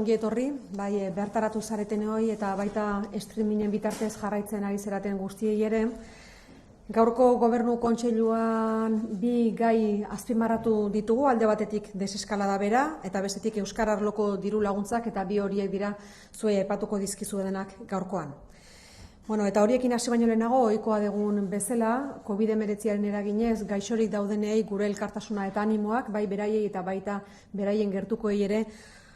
Ongi etorri, bai bertaratu zaretenoi eta baita streamingen bitartez jarraitzen ari zeraten guztiei ere. Gaurko gobernu kontseiluan bi gai azpimarratu ditugu, alde batetik deseskalada bera eta bestetik Euskara arloko diru laguntzak, eta bi horiek dira zuei aipatuko dizkizuetenak gaurkoan. Eta horiekin hasi baino lehenago, ohikoa dugun bezala, COVID-19 eraginez gaixorik daudenei gure elkartasuna eta animoak, bai beraiei eta baita beraien gertukoei ere,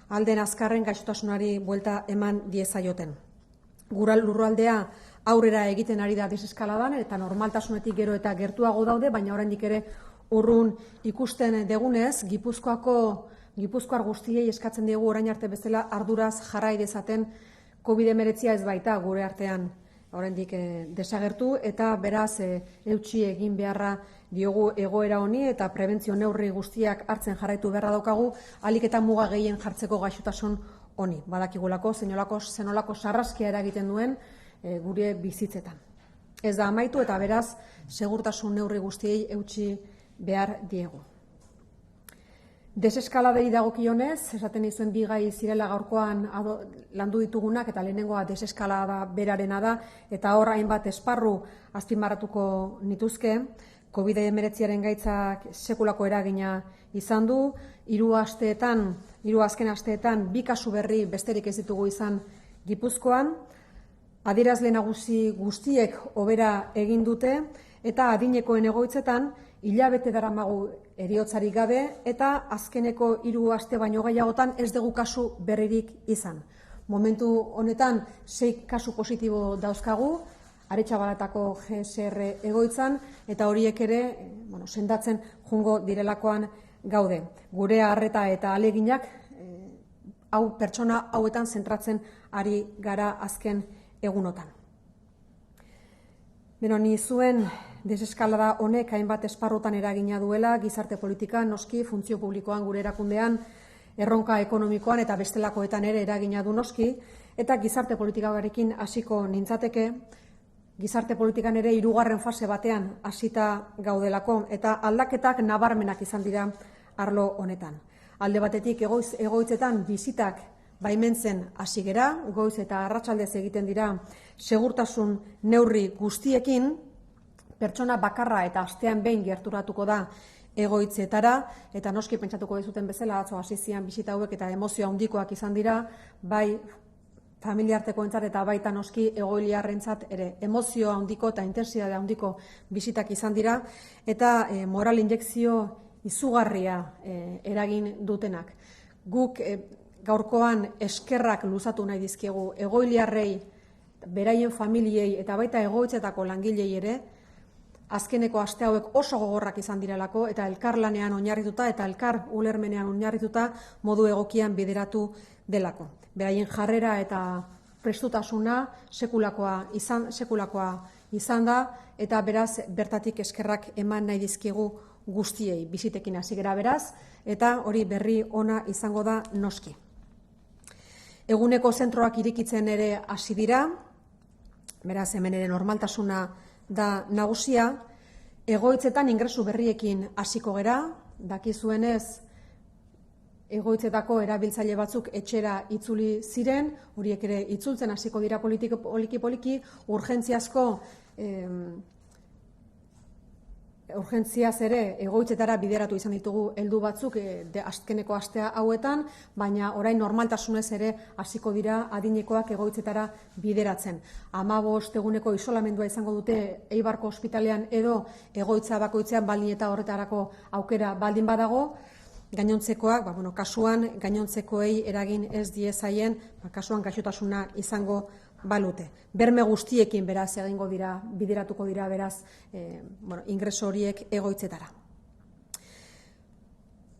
alden azkarren gaixotasunari buelta eman diezaioten. Gura lurraldea aurrera egiten ari da deseskaladan eta normaltasunetik gero eta gertuago daude, baina oraindik ere urrun ikusten degunez, Gipuzkoar guztiei eskatzen diegu orain arte bezala arduraz jarrai dezaten COVID-19 ez baita gure artean oraindik desagertu, eta beraz eutsi egin beharra diogu egoera honi eta prebentzio neurri guztiak hartzen jarraitu beharra daukagu, ahalik eta muga gehien jartzeko gaixotasun honi. Badakigulako zenolako sarraskia eragiten duen gure bizitzetan. Ez da amaitu eta beraz segurtasun neurri guztiei eutsi behar diegu. Deseskaladei dagokionez, esaten izuen bi gai zirela gaurkoan landu ditugunak, eta lehenengoa deseskalada berarena da, eta hor hainbat esparru azpimarratuko nituzke. COVID-19 gaitzak sekulako eragina izan du, hiru azken asteetan bi kasu berri besterik ez ditugu izan Gipuzkoan, adierazle nagusi guztiek hobera egin dute, eta adinekoen egoitzetan hilabete daramagu heriotzarik gabe, eta azkeneko 3 aste baino gehiagotan ez dugu kasu berririk izan. Momentu honetan 6 kasu positibo dauzkagu, Aretxabalatako GSR egoitzan, eta horiek ere sendatzen jungo direlakoan gaude. Gure arreta eta aleginak pertsona hauetan zentratzen ari gara azken egunotan. Ni zuen deseskalada honek hainbat esparrutan eragina duela, gizarte politikan, noski, funtzio publikoan, gure erakundean, erronka ekonomikoan eta bestelakoetan ere eragina du noski, eta gizarte politikarekin hasiko nintzateke, gizarte politikan ere 3. fase batean hasita gaudelako, eta aldaketak nabarmenak izan dira arlo honetan. Alde batetik egoitzetan bizitak baimentzen hasi gera, goiz eta arratsaldez egiten dira segurtasun neurri guztiekin, pertsona bakarra eta astean behin gerturatuko da egoitzetara, eta noski pentsatuko dizuten bezala atzo hasi zian bisita hauek eta emozio handikoak izan dira, bai familiartekoentzat eta baita noski egoiliarrentzat ere emozio handiko eta intentsitate handiko bisitak izan dira, eta moral injekzio izugarria eragin dutenak. Guk gaurkoan eskerrak luzatu nahi dizkiegu egoiliarrei, beraien familiei eta baita egoitzetako langilei ere, azkeneko aste hauek oso gogorrak izan direlako, eta elkarlanean oinarrituta eta elkar ulermenean oinarrituta modu egokian bideratu delako. Beraien jarrera eta prestutasuna sekulakoa izan da, eta beraz bertatik eskerrak eman nahi dizkiegu guztiei. Bizitekin hasi gera beraz, eta hori berri ona izango da noski. Eguneko zentroak irekitzen ere hasi dira, beraz hemen ere normaltasuna da nagusia. Egoitzetan ingresu berriekin hasiko gera, dakizuenez egoitzetako erabiltzaile batzuk etxera itzuli ziren, horiek ere itzultzen hasiko dira poliki-poliki, urgentziaz ere egoitzetara bideratu izan ditugu heldu batzuk azkeneko astea hauetan, baina orain normaltasunez ere hasiko dira adinekoak egoitzetara bideratzen. 15 eguneko isolamendua izango dute Eibarko ospitalean edo egoitza bakoitzean, baldin eta horretarako aukera baldin badago. Gainontzekoak, kasuan gainontzekoei eragin ez diezaien, kasuan gaixotasuna izango balute. Berme guztiekin beraz egingo dira, bideratuko dira beraz ingreso horiek egoitzetara.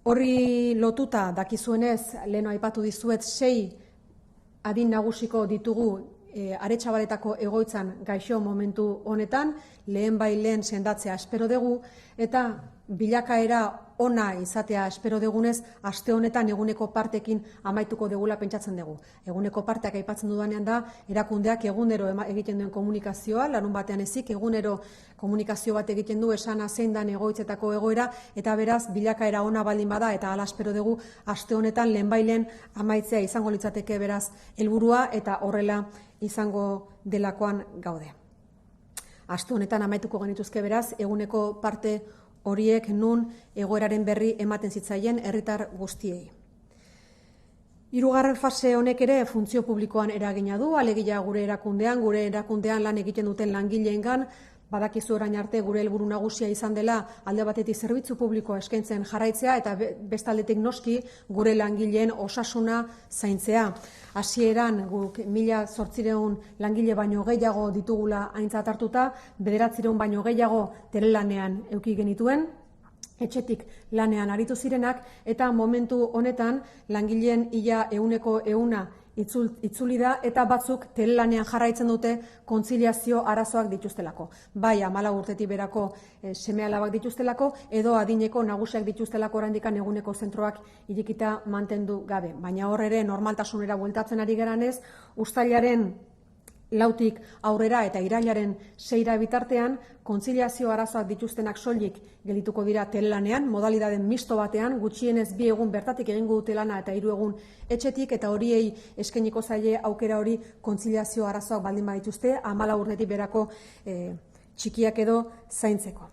Horri lotuta dakizuenez, lehen aipatu dizuet 6 adin nagusiko ditugu Aretxabaletako egoitzan gaixo momentu honetan, lehen sendatzea espero dugu, eta bilakaera ona izatea espero dugunez, aste honetan eguneko partekin amaituko degula pentsatzen dugu. Eguneko parteak aipatzen dudanean da, erakundeak egunero egiten duen komunikazioa, larun batean ezik, egunero komunikazio bat egiten du esana zein dan egoitzetako egoera, eta beraz, bilakaera ona baldin bada, eta hala espero dugu, aste honetan lehenbailen amaitzea izango litzateke beraz helburua eta horrela izango delakoan gaude. Aste honetan amaituko genituzke beraz, eguneko parte horiek nun egoeraren berri ematen zitzaien herritar guztiei. Hirugarren fase honek ere funtzio publikoan eragina du, alegia gure erakundean lan egiten duten langileengan, badakizu orain arte gure helburu nagusia izan dela alde batetik zerbitzu publikoa eskaintzen jarraitzea eta bestaldetik noski gure langileen osasuna zaintzea. Hasieran guk 1.800 langile baino gehiago ditugula aintzat hartuta, 900 baino gehiago telelanean eduki genituen, etxetik lanean aritu zirenak, eta momentu honetan langileen ia 100% itzuli da eta batzuk telelanean jarraitzen dute kontziliazio arazoak dituztelako. Bai 14 urtetik berako seme-alabak dituztelako edo adineko nagusiak dituztelako oraindikan eguneko zentroak irekita mantendu gabe. Baina hor ere normaltasunera bueltatzen ari garanez, uztailaren 4tik aurrera eta irailaren 6ra bitartean kontziliazio arazoak dituztenak soilik gelituko dira telelanean, modalidaden misto batean, gutxienez 2 egun bertatik egingo dute lana eta 3 egun etxetik, eta horiei eskainiko zaie aukera hori kontziliazio arazoak baldin badituzte 14 urtetik berako txikiak edo zaintzeko.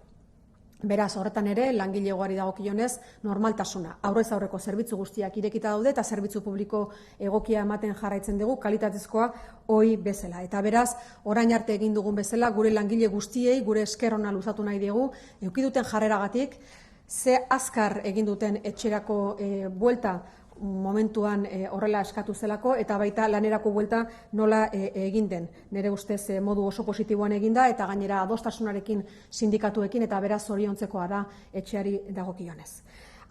Beraz, horretan ere, langilegoari dagokionez, normaltasuna. Aurrez aurreko zerbitzu guztiak irekita daude eta zerbitzu publiko egokia ematen jarraitzen dugu, kalitatezkoa ohi bezala. Eta beraz, orain arte egin dugun bezala, gure langile guztiei, gure esker ona luzatu nahi dugu, eduki duten jarreragatik, ze azkar egin duten etxerako buelta momentuan horrela eskatu zelako, eta baita lanerako buelta nola egin den. Nire ustez modu oso positiboan eginda, eta gainera adostasunarekin sindikatuekin, eta beraz zoriontzekoa da etxeari dagokionez.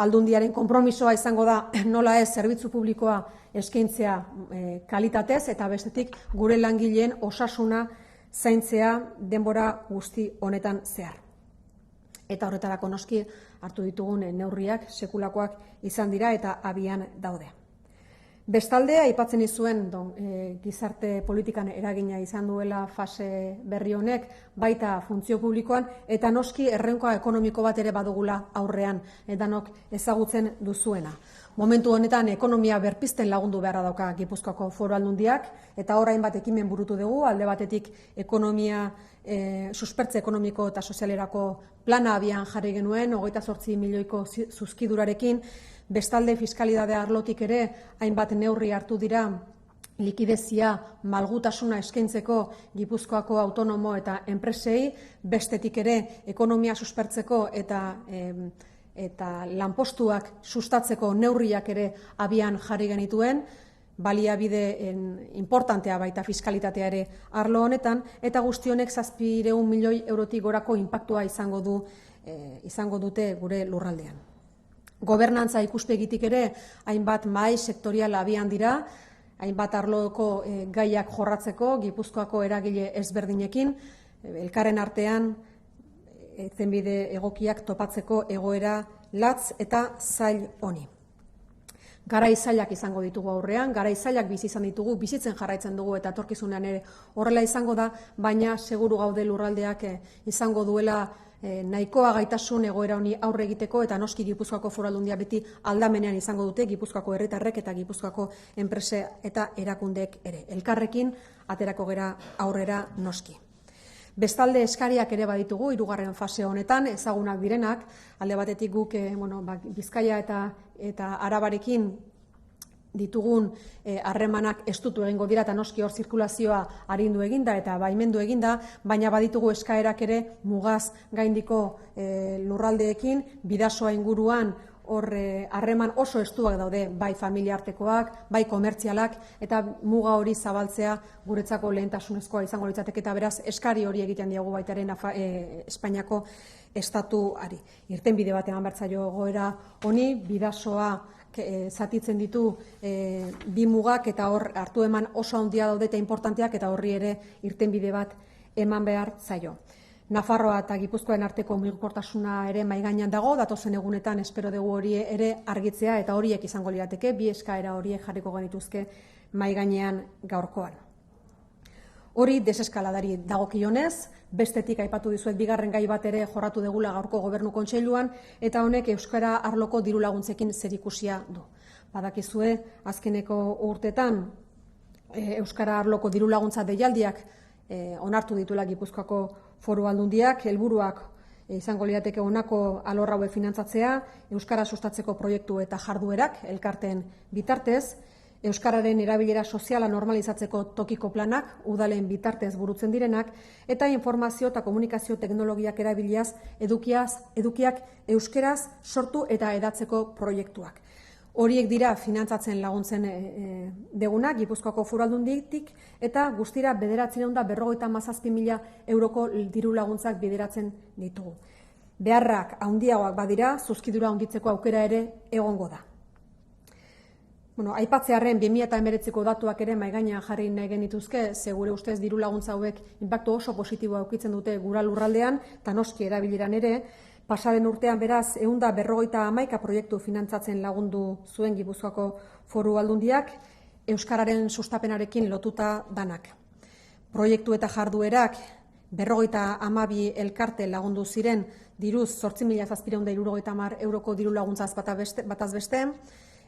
Aldundiaren konpromisoa izango da nola ez zerbitzu publikoa eskaintzea kalitatez, eta bestetik gure langileen osasuna zaintzea denbora guzti honetan zehar. Eta horretarako noski hartu ditugun neurriak sekulakoak izan dira eta abian daude. Bestalde, aipatzen izuen gizarte politikan eragina izan duela fase berri honek, baita funtzio publikoan, eta noski erronka ekonomiko bat ere badugula aurrean, edanok ezagutzen duzuena. Momentu honetan ekonomia berpizten lagundu beharra dauka Gipuzkoako Foru Aldundiak, eta orain bat ekimen burutu dugu, alde batetik ekonomia suspertze ekonomiko eta sozialerako plana abian jarri genuen, 28 milioiko zuzkidurarekin, bestalde fiskalidade arlotik ere hainbat neurri hartu dira likidezia malgutasuna eskaintzeko Gipuzkoako autonomo eta enpresei, bestetik ere ekonomia suspertzeko eta lanpostuak sustatzeko neurriak ere abian jarri genituen, baliabide importantea baita fiskalitatea ere arlo honetan, eta guzti honek 700 milioi eurotik gorako inpaktua izango dute gure lurraldean. Gobernantza ikuspegitik ere hainbat mahai sektorial abian dira, hainbat arloko gaiak jorratzeko Gipuzkoako eragile ezberdinekin, elkarren artean irtenbide egokiak topatzeko egoera latz eta zail honi. Garai zailak izango ditugu aurrean, garai zailak bizi izan ditugu, bizitzen jarraitzen dugu eta etorkizunean ere horrela izango da, baina seguru gaude lurraldeak izango duela nahikoa gaitasun egoera honi aurre egiteko, eta noski Gipuzkoako Foru Aldundia beti aldamenean izango dute, Gipuzkoako herritarrek eta Gipuzkoako enprese eta erakundeek ere. Elkarrekin aterako gera aurrera noski. Bestalde eskariak ere baditugu, 3. fase honetan, ezagunak direnak, alde batetik guk Bizkaia eta Arabarekin ditugun harremanak estutu egingo dira, eta noski hor zirkulazioa arindu eginda eta baimendu eginda, baina baditugu eskaerak ere mugaz gaindiko lurraldeekin, Bidasoa inguruan hor harreman oso estuak daude, bai familia artekoak, bai komertzialak, eta muga hori zabaltzea guretzako lehentasunezkoa izango litzateke, eta beraz eskari hori egiten diagu baitaren Espainiako estatuari. Irtenbide bat eman bertzaio egoera honi, Bidasoa zatitzen ditu bi mugak, eta hor hartu eman oso handia daude eta importanteak, eta horri ere irtenbide bat eman behar zaio. Nafarroa eta Gipuzkoaren arteko mugikortasuna ere mahai gainean dago, datozen egunetan espero dugu hori ere argitzea eta horiek izango lirateke, bi eskaera horiek jarriko genituzke mahai gainean gaurkoan. Hori deseskaladari dagokionez, bestetik aipatu dizuet bigarren gai bat ere jorratu degula gaurko Gobernu Kontseiluan eta honek euskara arloko diru laguntzekin zerikusia du. Badakizue, azkeneko urtetan euskara arloko diru laguntza deialdiak onartu dituela Gipuzkoako Foru Aldundiak, helburuak izango lirateke honako alor hauek finantzatzea, euskara sustatzeko proiektu eta jarduerak elkarteen bitartez, euskararen erabilera soziala normalizatzeko tokiko planak, udalen bitartez burutzen direnak, eta informazio eta komunikazio teknologiak erabiliaz edukiak euskeraz sortu eta hedatzeko proiektuak. Horiek dira finantzatzen laguntzen degunak, Gipuzkoako Foru Aldunditik, eta guztira 957.000 euroko diru laguntzak bideratzen ditugu. Beharrak handiagoak badira, zuzkidura handitzeko aukera ere egongo da. Aipatzearren 2019ko datuak ere mahai gainean jarri nahi genituzke, ze gure ustez diru laguntza hauek inpaktu oso positiboa edukitzen dute gura lurraldean, eta noski erabileran ere. Pasaren urtean beraz, 151 proiektu finantzatzen lagundu zuen Gipuzkoako Foru Aldundiak, euskararen sustapenarekin lotuta danak. Proiektu eta jarduerak 52 elkarte lagundu ziren diruz 8.770 euroko diru laguntzaz bataz beste,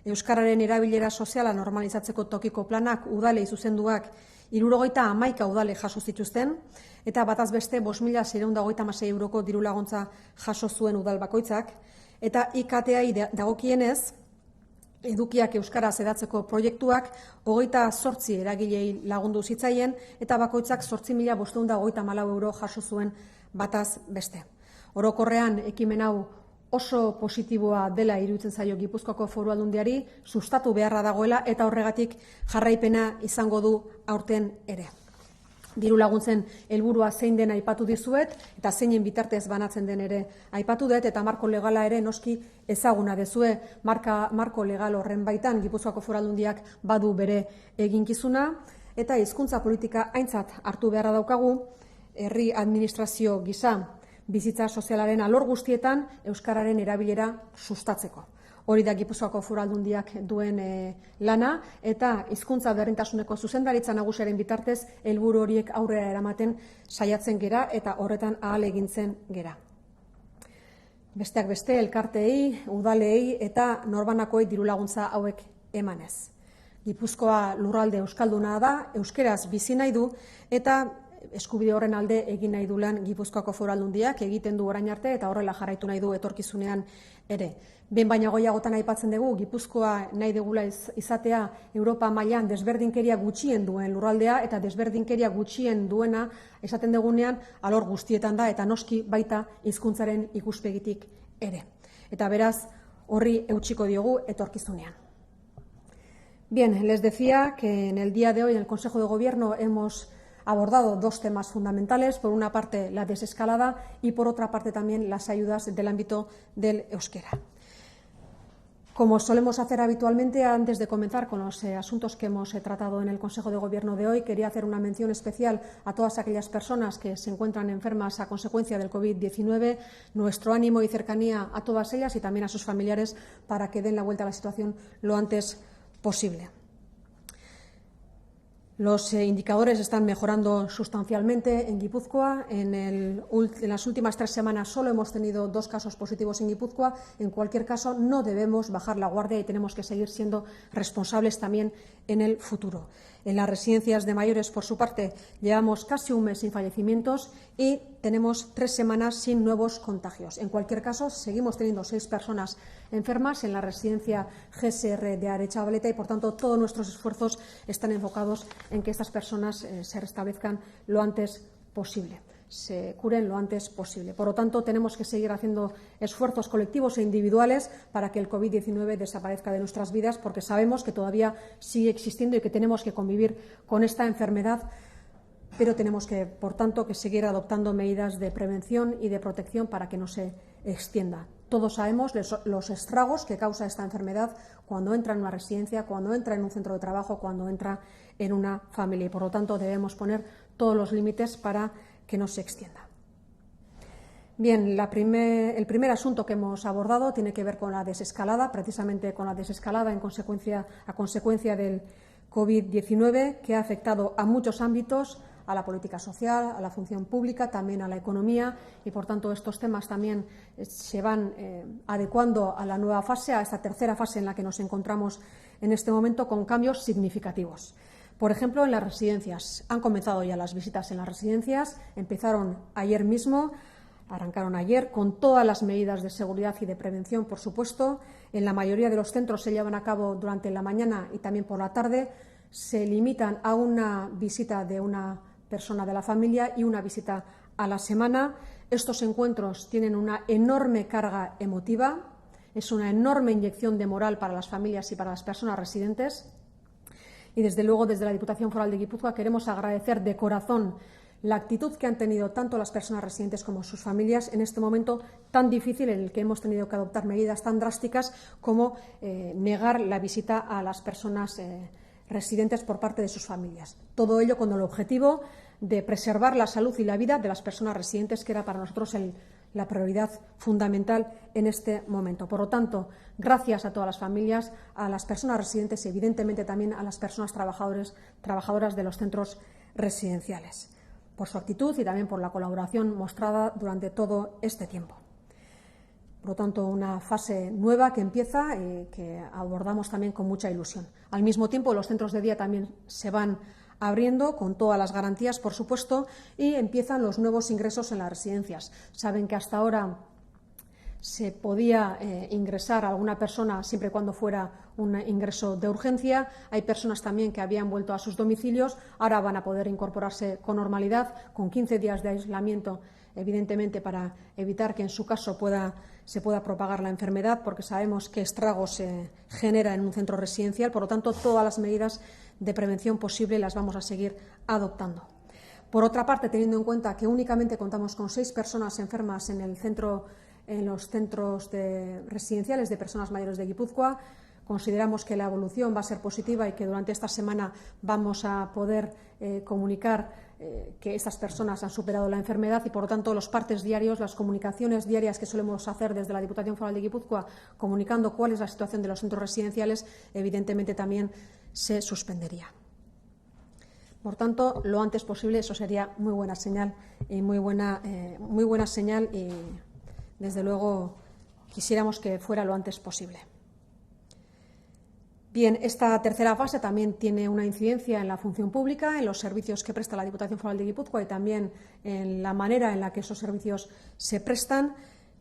euskararen erabilera soziala normalizatzeko tokiko planak udalei zuzenduak 71 udale jaso zituzten, eta bataz beste 5.626 euroko diru laguntza jaso zuen udal bakoitzak, eta IKT-ai dagokienez, edukiak euskaraz hedatzeko proiektuak 28 eragilei lagundu zitzaien, eta bakoitzak 8.534 euro jaso zuen bataz beste. Orokorrean, ekimen hau oso positiboa dela iruditzen zaio Gipuzkoako Foru Aldundiari, sustatu beharra dagoela eta horregatik jarraipena izango du aurten ere. Diru laguntzen helburua zein den aipatu dizuet eta zeinen bitartez banatzen den ere aipatu dut, eta marko legala ere noski ezaguna dezue. Marko legal horren baitan Gipuzkoako Foru Aldundiak badu bere eginkizuna, eta hizkuntza politika aintzat hartu beharra daukagu herri administrazio gisa bizitza sozialaren alor guztietan euskararen erabilera sustatzeko. Hori da Gipuzkoako Foru Aldundiak duen lana, eta hizkuntza berdintasuneko zuzendaritza nagusiaren bitartez helburu horiek aurrera eramaten saiatzen gera eta horretan ahalegintzen gera. Besteak beste, elkarteei, udalei eta norbanakoei diru laguntza hauek emanez. Gipuzkoa lurralde euskalduna da, euskeraz bizi nahi du, eta eskubide horren alde egin nahi du lan Gipuzkoako Foru Aldundiak, egiten du orain arte eta horrela jarraitu nahi du etorkizunean ere. Ben baina goiagotan aipatzen dugu, Gipuzkoa nahi degula izatea Europa mailan desberdinkeria gutxien duen lurraldea, eta desberdinkeria gutxien duena esaten dugunean alor guztietan da, eta noski baita hizkuntzaren ikuspegitik ere. Eta beraz, horri eutsiko diogu etorkizunean. Bien, les decía que en el día de hoy en el Consejo de Gobierno hemos abordado dos temas fundamentales, por una parte la desescalada y por otra parte también las ayudas del ámbito del euskera. Como solemos hacer habitualmente, antes de comenzar con los asuntos que hemos tratado en el Consejo de Gobierno de hoy, quería hacer una mención especial a todas aquellas personas que se encuentran enfermas a consecuencia del COVID-19, nuestro ánimo y cercanía a todas ellas y también a sus familiares para que den la vuelta a la situación lo antes posible. Los indicadores están mejorando sustancialmente en Guipúzcoa. En las últimas 3 semanas solo hemos tenido 2 casos positivos en Guipúzcoa. En cualquier caso, no debemos bajar la guardia y tenemos que seguir siendo responsables también en el futuro. En las residencias de mayores, por su parte, llevamos casi un mes sin fallecimientos y tenemos 3 semanas sin nuevos contagios. En cualquier caso, seguimos teniendo 6 personas enfermas en la residencia GSR de Aretxabaleta y, por tanto, todos nuestros esfuerzos están enfocados en que estas personas se restablezcan lo antes posible, se curen lo antes posible. Por lo tanto, tenemos que seguir haciendo esfuerzos colectivos e individuales para que el COVID-19 desaparezca de nuestras vidas, porque sabemos que todavía sigue existiendo y que tenemos que convivir con esta enfermedad, pero tenemos que, por tanto, que seguir adoptando medidas de prevención y de protección para que no se extienda. Todos sabemos los estragos que causa esta enfermedad cuando entra en una residencia, cuando entra en un centro de trabajo, cuando entra en una familia. Y, por lo tanto, debemos poner todos los límites para que no se extienda. Bien, el primer asunto que hemos abordado tiene que ver con la desescalada, precisamente con la desescalada a consecuencia del COVID-19, que ha afectado a muchos ámbitos, a la política social, a la función pública, también a la economía, y por tanto estos temas también se van adecuando a la nueva fase, a esta tercera fase en la que nos encontramos en este momento, con cambios significativos. Por ejemplo, en las residencias. Han comenzado ya las visitas en las residencias, empezaron ayer mismo. Arrancaron ayer con todas las medidas de seguridad y de prevención, por supuesto. En la mayoría de los centros se llevan a cabo durante la mañana y también por la tarde. Se limitan a una visita de una persona de la familia y una visita a la semana. Estos encuentros tienen una enorme carga emotiva, es una enorme inyección de moral para las familias y para las personas residentes. Y desde luego, desde la Diputación Foral de Guipúzcoa queremos agradecer de corazón la actitud que han tenido tanto las personas residentes como sus familias en este momento tan difícil en el que hemos tenido que adoptar medidas tan drásticas como negar la visita a las personas residentes por parte de sus familias. Todo ello con el objetivo de preservar la salud y la vida de las personas residentes, que era para nosotros la prioridad fundamental en este momento. Por lo tanto, gracias a todas las familias, a las personas residentes y, evidentemente, también a las personas trabajadoras de los centros residenciales, por su actitud y también por la colaboración mostrada durante todo este tiempo. Por lo tanto, una fase nueva que empieza y que abordamos también con mucha ilusión. Al mismo tiempo, los centros de día también se van abriendo con todas las garantías, por supuesto, y empiezan los nuevos ingresos en las residencias. Saben que hasta ahora se podía ingresar a alguna persona siempre y cuando fuera un ingreso de urgencia. Hay personas también que habían vuelto a sus domicilios, ahora van a poder incorporarse con normalidad, con 15 días de aislamiento, evidentemente para evitar que en su caso se pueda propagar la enfermedad, porque sabemos qué estragos se genera en un centro residencial. Por lo tanto, todas las medidas de prevención posible las vamos a seguir adoptando. Por otra parte, teniendo en cuenta que únicamente contamos con 6 personas enfermas en los centros residenciales de personas mayores de Guipúzcoa, consideramos que la evolución va a ser positiva y que durante esta semana vamos a poder comunicar que estas personas han superado la enfermedad y, por lo tanto, los partes diarios, las comunicaciones diarias que solemos hacer desde la Diputación Foral de Guipúzcoa, comunicando cuál es la situación de los centros residenciales, evidentemente también se suspendería. Por tanto, lo antes posible, eso sería muy buena señal y muy buena señal, y desde luego quisiéramos que fuera lo antes posible. Bien, esta tercera fase también tiene una incidencia en la función pública, en los servicios que presta la Diputación Foral de Guipúzcoa y también en la manera en la que esos servicios se prestan,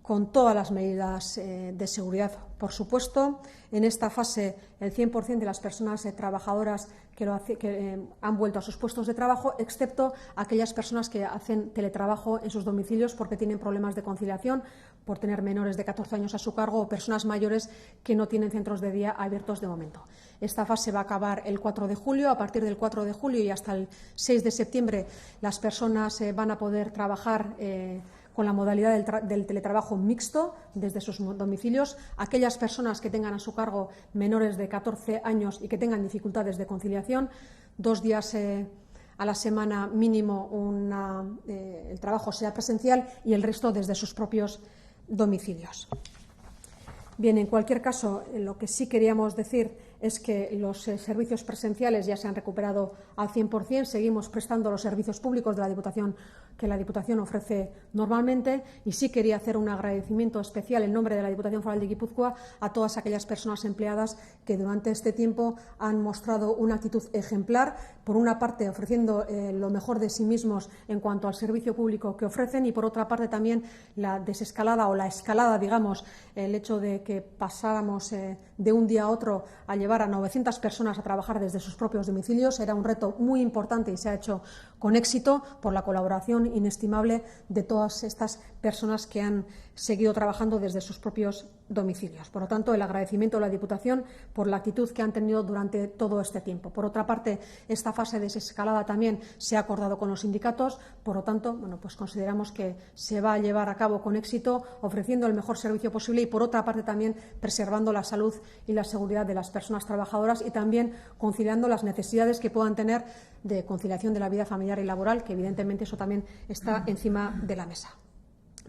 con todas las medidas de seguridad, por supuesto. En esta fase, el 100% de las personas trabajadoras que han vuelto a sus puestos de trabajo, excepto aquellas personas que hacen teletrabajo en sus domicilios porque tienen problemas de conciliación, por tener menores de 14 años a su cargo, o personas mayores que no tienen centros de día abiertos de momento. Esta fase va a acabar el 4 de julio. A partir del 4 de julio y hasta el 6 de septiembre, las personas van a poder trabajar con la modalidad del teletrabajo mixto desde sus domicilios. Aquellas personas que tengan a su cargo menores de 14 años y que tengan dificultades de conciliación, 2 días a la semana mínimo el trabajo sea presencial y el resto desde sus propios domicilios. Bien, en cualquier caso, lo que sí queríamos decir es que los servicios presenciales ya se han recuperado al 100%. Seguimos prestando los servicios públicos de la Diputación que la Diputación ofrece normalmente, y sí quería hacer un agradecimiento especial en nombre de la Diputación Foral de Guipúzcoa a todas aquellas personas empleadas que durante este tiempo han mostrado una actitud ejemplar, por una parte ofreciendo lo mejor de sí mismos en cuanto al servicio público que ofrecen, y por otra parte también la desescalada o la escalada, digamos, el hecho de que pasáramos de un día a otro a llevar a 900 personas a trabajar desde sus propios domicilios. Era un reto muy importante y se ha hecho con éxito por la colaboración inestimable de todas estas personas que han seguido trabajando desde sus propios domicilios. Por lo tanto, el agradecimiento a la Diputación por la actitud que han tenido durante todo este tiempo. Por otra parte, esta fase de desescalada también se ha acordado con los sindicatos. Por lo tanto, pues consideramos que se va a llevar a cabo con éxito, ofreciendo el mejor servicio posible y, por otra parte, también preservando la salud y la seguridad de las personas trabajadoras y también conciliando las necesidades que puedan tener de conciliación de la vida familiar y laboral, que evidentemente eso también está encima de la mesa.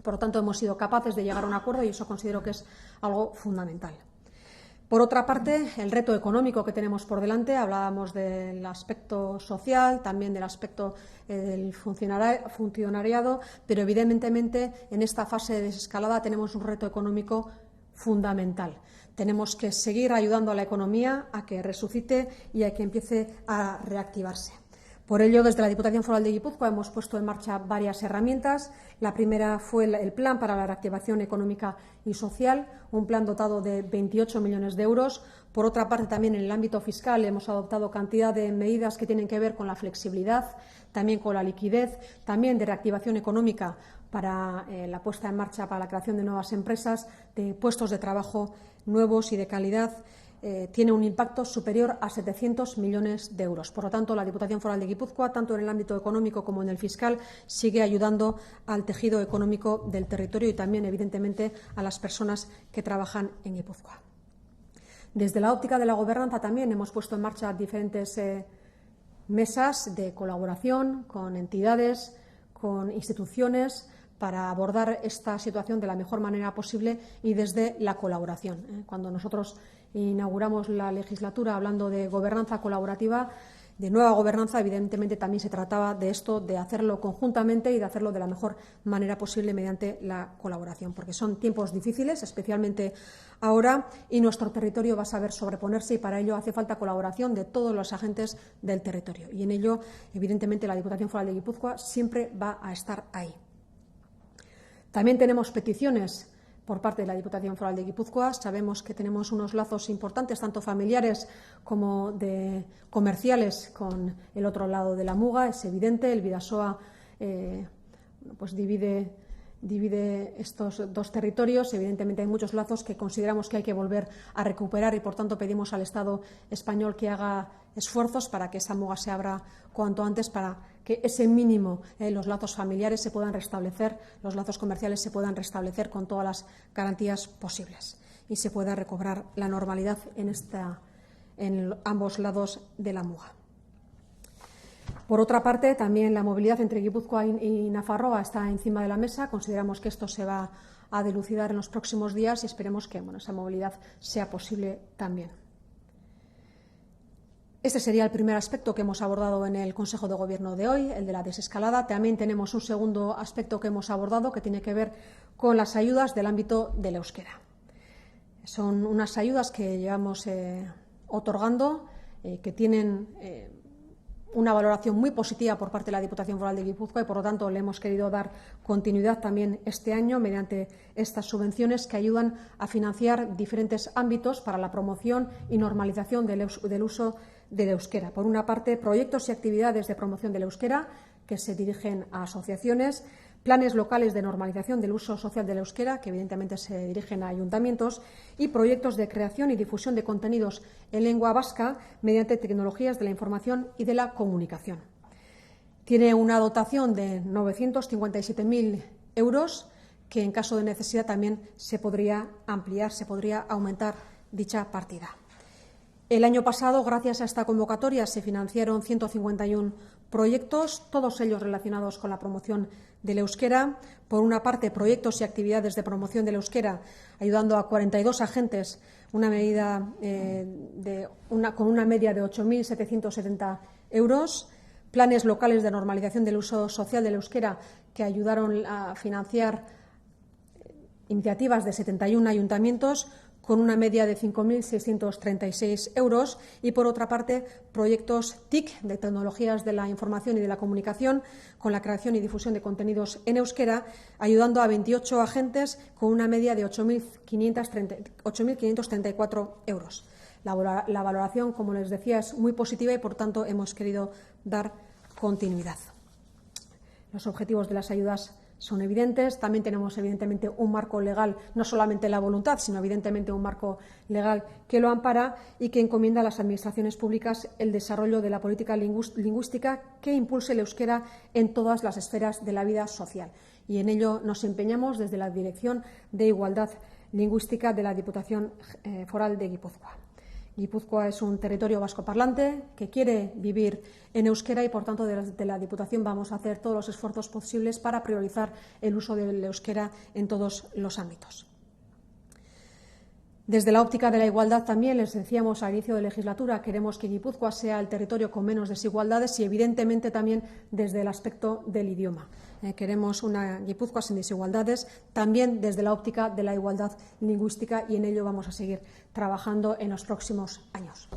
Por lo tanto, hemos sido capaces de llegar a un acuerdo y eso considero que es algo fundamental. Por otra parte, el reto económico que tenemos por delante, hablábamos del aspecto social, también del aspecto del funcionariado, pero evidentemente en esta fase de desescalada tenemos un reto económico fundamental. Tenemos que seguir ayudando a la economía a que resucite y a que empiece a reactivarse. Por ello, desde la Diputación Foral de Guipúzcoa hemos puesto en marcha varias herramientas. La primera fue el Plan para la Reactivación Económica y Social, un plan dotado de 28 millones de euros. Por otra parte, también en el ámbito fiscal hemos adoptado cantidad de medidas que tienen que ver con la flexibilidad, también con la liquidez, también de reactivación económica para la puesta en marcha, para la creación de nuevas empresas, de puestos de trabajo nuevos y de calidad. Tiene un impacto superior a 700 millones de euros. Por lo tanto, la Diputación Foral de Guipúzcoa, tanto en el ámbito económico como en el fiscal, sigue ayudando al tejido económico del territorio y también, evidentemente, a las personas que trabajan en Guipúzcoa. Desde la óptica de la gobernanza también hemos puesto en marcha diferentes mesas de colaboración con entidades, con instituciones, para abordar esta situación de la mejor manera posible y desde la colaboración. Cuando nosotros inauguramos la legislatura hablando de gobernanza colaborativa, de nueva gobernanza, evidentemente también se trataba de esto, de hacerlo conjuntamente y de hacerlo de la mejor manera posible mediante la colaboración, porque son tiempos difíciles, especialmente ahora, y nuestro territorio va a saber sobreponerse y para ello hace falta colaboración de todos los agentes del territorio. Y en ello, evidentemente, la Diputación Foral de Guipúzcoa siempre va a estar ahí. También tenemos peticiones por parte de la Diputación Foral de Guipúzcoa. Sabemos que tenemos unos lazos importantes, tanto familiares como comerciales, con el otro lado de la Muga. Es evidente, el Bidasoa pues divide estos dos territorios. Evidentemente hay muchos lazos que consideramos que hay que volver a recuperar y, por tanto, pedimos al Estado español que haga esfuerzos para que esa Muga se abra cuanto antes, para que ese mínimo, los lazos familiares se puedan restablecer, los lazos comerciales se puedan restablecer con todas las garantías posibles y se pueda recobrar la normalidad en ambos lados de la Muga. Por otra parte, también la movilidad entre Guipúzcoa y Nafarroa está encima de la mesa. Consideramos que esto se va a dilucidar en los próximos días y esperemos que esa movilidad sea posible también. Este sería el primer aspecto que hemos abordado en el Consejo de Gobierno de hoy, el de la desescalada. También tenemos un segundo aspecto que hemos abordado que tiene que ver con las ayudas del ámbito del euskera. Son unas ayudas que llevamos otorgando, que tienen una valoración muy positiva por parte de la Diputación Foral de Guipúzcoa y, por lo tanto, le hemos querido dar continuidad también este año mediante estas subvenciones que ayudan a financiar diferentes ámbitos para la promoción y normalización del uso del euskera. Por una parte, proyectos y actividades de promoción del euskera que se dirigen a asociaciones, planes locales de normalización del uso social del euskera, que evidentemente se dirigen a ayuntamientos, y proyectos de creación y difusión de contenidos en lengua vasca mediante tecnologías de la información y de la comunicación. Tiene una dotación de 957.000 euros, que en caso de necesidad también se podría ampliar, se podría aumentar dicha partida. El año pasado, gracias a esta convocatoria, se financiaron 151 proyectos, todos ellos relacionados con la promoción del euskera. Por una parte, proyectos y actividades de promoción del euskera, ayudando a 42 agentes, una medida con una media de 8.770 euros. Planes locales de normalización del uso social del euskera, que ayudaron a financiar iniciativas de 71 ayuntamientos, con una media de 5.636 euros, y, por otra parte, proyectos TIC, de tecnologías de la información y de la comunicación, con la creación y difusión de contenidos en euskera, ayudando a 28 agentes con una media de 8.534 euros. La valoración, como les decía, es muy positiva y, por tanto, hemos querido dar continuidad. Los objetivos de las ayudas son evidentes. También tenemos, evidentemente, un marco legal, no solamente la voluntad, sino, evidentemente, un marco legal que lo ampara y que encomienda a las administraciones públicas el desarrollo de la política lingüística que impulse el euskera en todas las esferas de la vida social. Y en ello nos empeñamos desde la Dirección de Igualdad Lingüística de la Diputación Foral de Guipúzcoa. Guipúzcoa es un territorio vascoparlante que quiere vivir en euskera y, por tanto, desde la Diputación vamos a hacer todos los esfuerzos posibles para priorizar el uso del euskera en todos los ámbitos. Desde la óptica de la igualdad también, les decíamos al inicio de legislatura, queremos que Guipúzcoa sea el territorio con menos desigualdades y, evidentemente, también desde el aspecto del idioma. Queremos una Guipúzcoa sin desigualdades, también desde la óptica de la igualdad lingüística, y en ello vamos a seguir trabajando en los próximos años.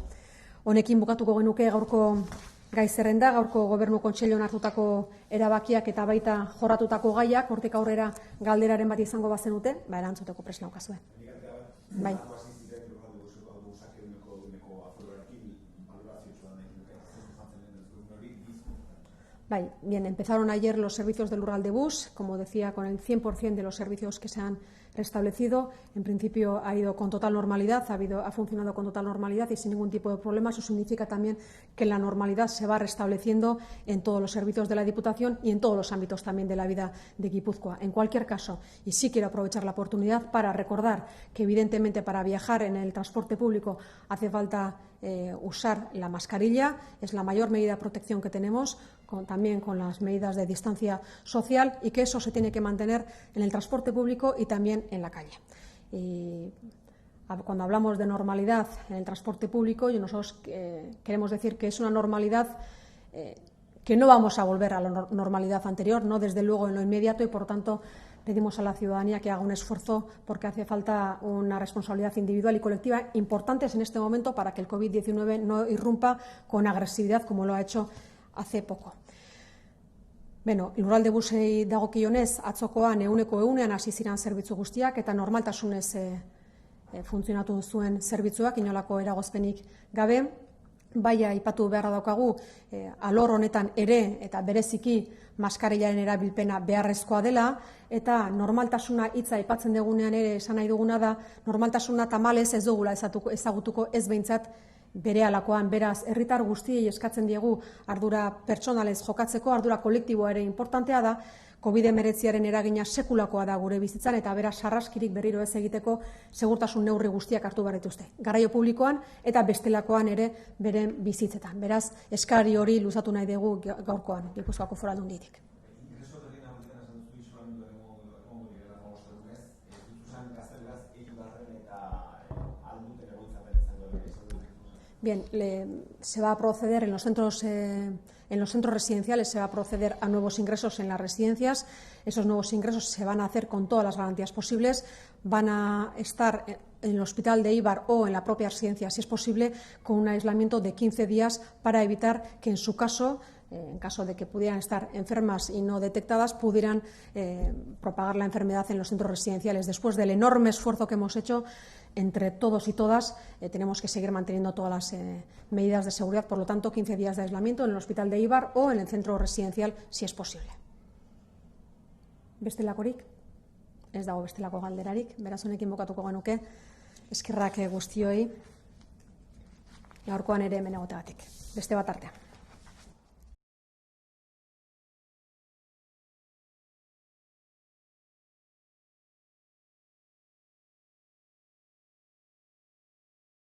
Honekin bukatuko genuke gaurko gai zerrenda, gaurko Gobernu Kontseiluan hartutako erabakiak eta baita jorratutako gaiak. Hortik aurrera galderaren bat izango bazenute, erantzuteko prest naukazue. Bai. Bien, empezaron ayer los servicios del Lurraldebus, como decía, con el 100% de los servicios que se han restablecido. En principio ha ido con total normalidad, ha funcionado con total normalidad y sin ningún tipo de problema. Eso significa también que la normalidad se va restableciendo en todos los servicios de la Diputación y en todos los ámbitos también de la vida de Guipúzcoa. En cualquier caso, y sí quiero aprovechar la oportunidad para recordar que, evidentemente, para viajar en el transporte público hace falta usar la mascarilla, es la mayor medida de protección que tenemos, también con las medidas de distancia social, y que eso se tiene que mantener en el transporte público y también en la calle. Y cuando hablamos de normalidad en el transporte público, nosotros queremos decir que es una normalidad que no vamos a volver a la normalidad anterior, no desde luego en lo inmediato, y por tanto pedimos a la ciudadanía que haga un esfuerzo porque hace falta una responsabilidad individual y colectiva importantes en este momento para que el COVID-19 no irrumpa con agresividad como lo ha hecho hace poco. Lurraldebusei dagokionez, atzokoan 100% hasi ziren zerbitzu guztiak eta normaltasunez funtzionatu zuen zerbitzuak, inolako eragozpenik gabe. Bai, aipatu beharra daukagu, alor honetan ere eta bereziki maskarillaren erabilpena beharrezkoa dela, eta normaltasuna hitza aipatzen dugunean ere esan nahi duguna da, normaltasuna tamalez ez dugula ezagutuko, ez behintzat berehalakoan. Beraz, herritar guztiei eskatzen diegu ardura pertsonalez jokatzeko, ardura kolektiboa ere importantea da. COVID-19 eragina sekulakoa da gure bizitzan, eta beraz sarraskirik berriro ez egiteko segurtasun neurri guztiak hartu behar dituzte. Garraio publikoan eta bestelakoan ere beren bizitzetan. Beraz, eskari hori luzatu nahi dugu gaurkoan, Gipuzkoako Foru Aldunditik. Bien, se va a proceder en los centros residenciales, se va a proceder a nuevos ingresos en las residencias. Esos nuevos ingresos se van a hacer con todas las garantías posibles. Van a estar en el hospital de Eibar o en la propia residencia, si es posible, con un aislamiento de 15 días para evitar que, en su caso, en caso de que pudieran estar enfermas y no detectadas, pudieran propagar la enfermedad en los centros residenciales. Después del enorme esfuerzo que hemos hecho entre todos y todas, tenemos que seguir manteniendo todas las medidas de seguridad. Por lo tanto, 15 días de aislamiento en el hospital de Eibar o en el centro residencial, si es posible. Bestelakorik? Ez dago bestelako galderarik. Beraz, honekin bukatuko genuke. Eskerrak guztioi. Gaurkoan ere hemen egoteagatik. Beste bat artean.